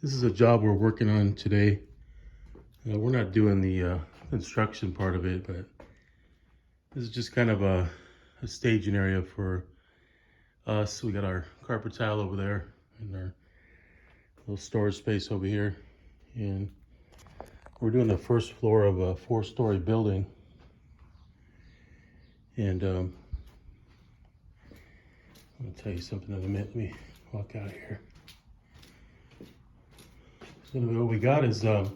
This is a job we're working on today. We're not doing the construction part of it, but this is just kind of a staging area for us. We got our carpet tile over there and our little storage space over here. And we're doing the first floor of a 4-story building. And I'm gonna tell you something in a minute. Let me walk out of here. So what we got is you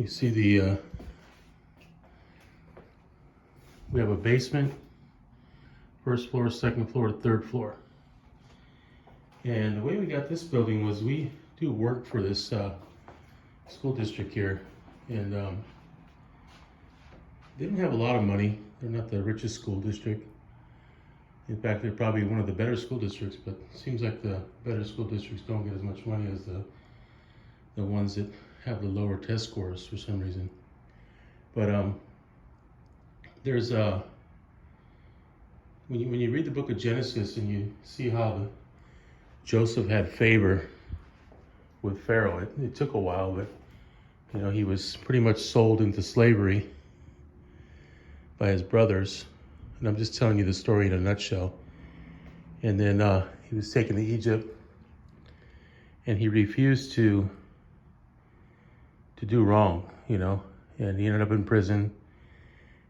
see the we have a basement, first floor, second floor, third floor. And the way we got this building was we do work for this school district here, and didn't have a lot of money. They're not the richest school district. In fact, they're probably one of the better school districts, but it seems like the better school districts don't get as much money as the ones that have the lower test scores for some reason. But there's when you read the book of Genesis and you see how Joseph had favor with Pharaoh, it took a while, but he was pretty much sold into slavery by his brothers. And I'm just telling you the story in a nutshell. And then he was taken to Egypt, and he refused to do wrong, and he ended up in prison.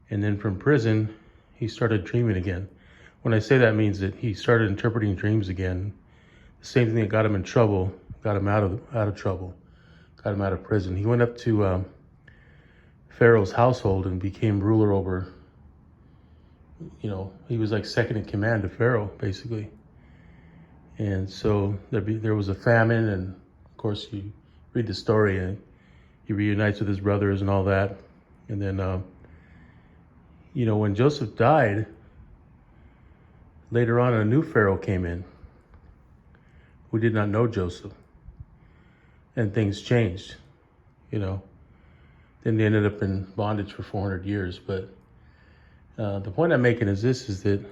And then from prison, he started dreaming again. When I say that, means that he started interpreting dreams again. The same thing that got him in trouble, got him out of trouble, got him out of prison. He went up to Pharaoh's household and became ruler over. He was like second in command to Pharaoh, basically. And so there was a famine, and of course you read the story, and he reunites with his brothers and all that. And then, when Joseph died, later on a new Pharaoh came in who did not know Joseph. And things changed, Then they ended up in bondage for 400 years, but the point I'm making is that,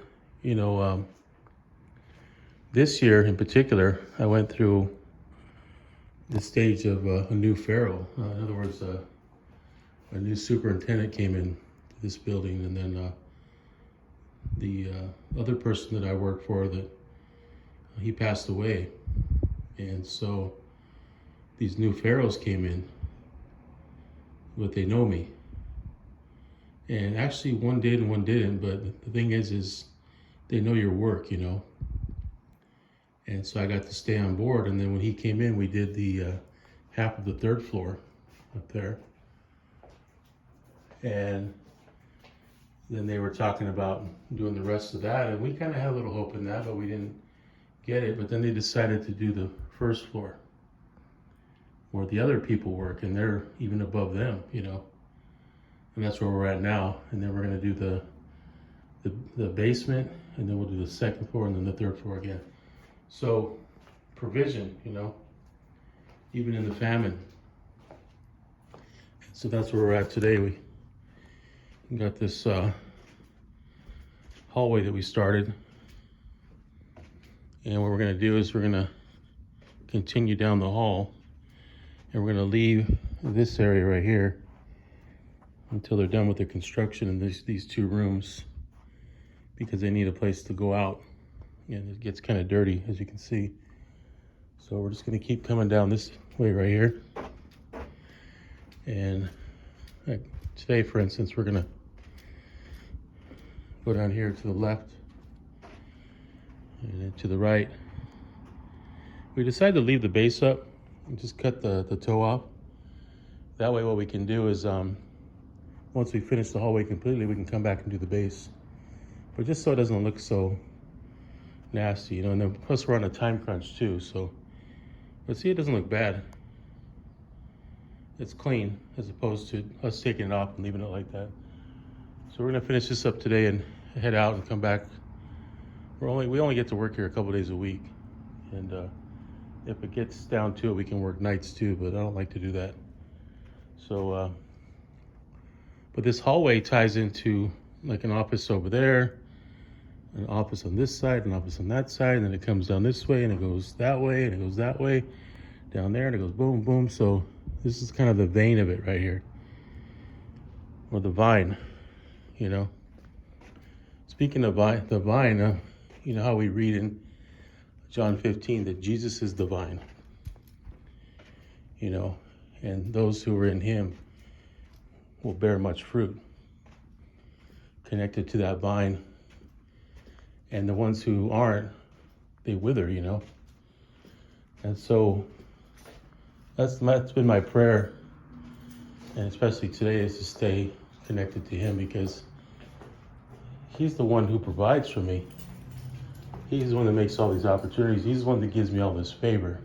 this year in particular, I went through the stage of a new Pharaoh. In other words, a new superintendent came in to this building, and then the other person that I worked for, he passed away. And so these new Pharaohs came in, but they know me. And actually one did and one didn't, but the thing is they know your work, And so I got to stay on board, and then when he came in, we did the half of the third floor up there. And then they were talking about doing the rest of that, and we kind of had a little hope in that, but we didn't get it. But then they decided to do the first floor, where the other people work, and they're even above them, And that's where we're at now. And then we're going to do the basement, and then we'll do the second floor, and then the third floor again. So provision, even in the famine. So that's where we're at today. We got this hallway that we started. And what we're going to do is we're going to continue down the hall, and we're going to leave this area right here until they're done with the construction in these two rooms, because they need a place to go out, and it gets kind of dirty, as you can see. So we're just going to keep coming down this way right here. And today, for instance, we're going to go down here to the left and then to the right. We decided to leave the base up and just cut the toe off. That way what we can do is once we finish the hallway completely, we can come back and do the base. But just so it doesn't look so nasty, and then plus we're on a time crunch too, so. But see, it doesn't look bad. It's clean, as opposed to us taking it off and leaving it like that. So we're gonna finish this up today and head out and come back. We only get to work here a couple days a week. And if it gets down to it, we can work nights too, but I don't like to do that. So, but this hallway ties into like an office over there, an office on this side, an office on that side, and then it comes down this way, and it goes that way, and it goes that way, down there, and it goes boom, boom. So this is kind of the vein of it right here, or the vine, you know. Speaking of the vine, you know how we read in John 15 that Jesus is the vine, you know, and those who are in him will bear much fruit connected to that vine. And the ones who aren't, they wither, you know. And so that's been my prayer, and especially today, is to stay connected to him, because he's the one who provides for me. He's the one that makes all these opportunities. He's the one that gives me all this favor.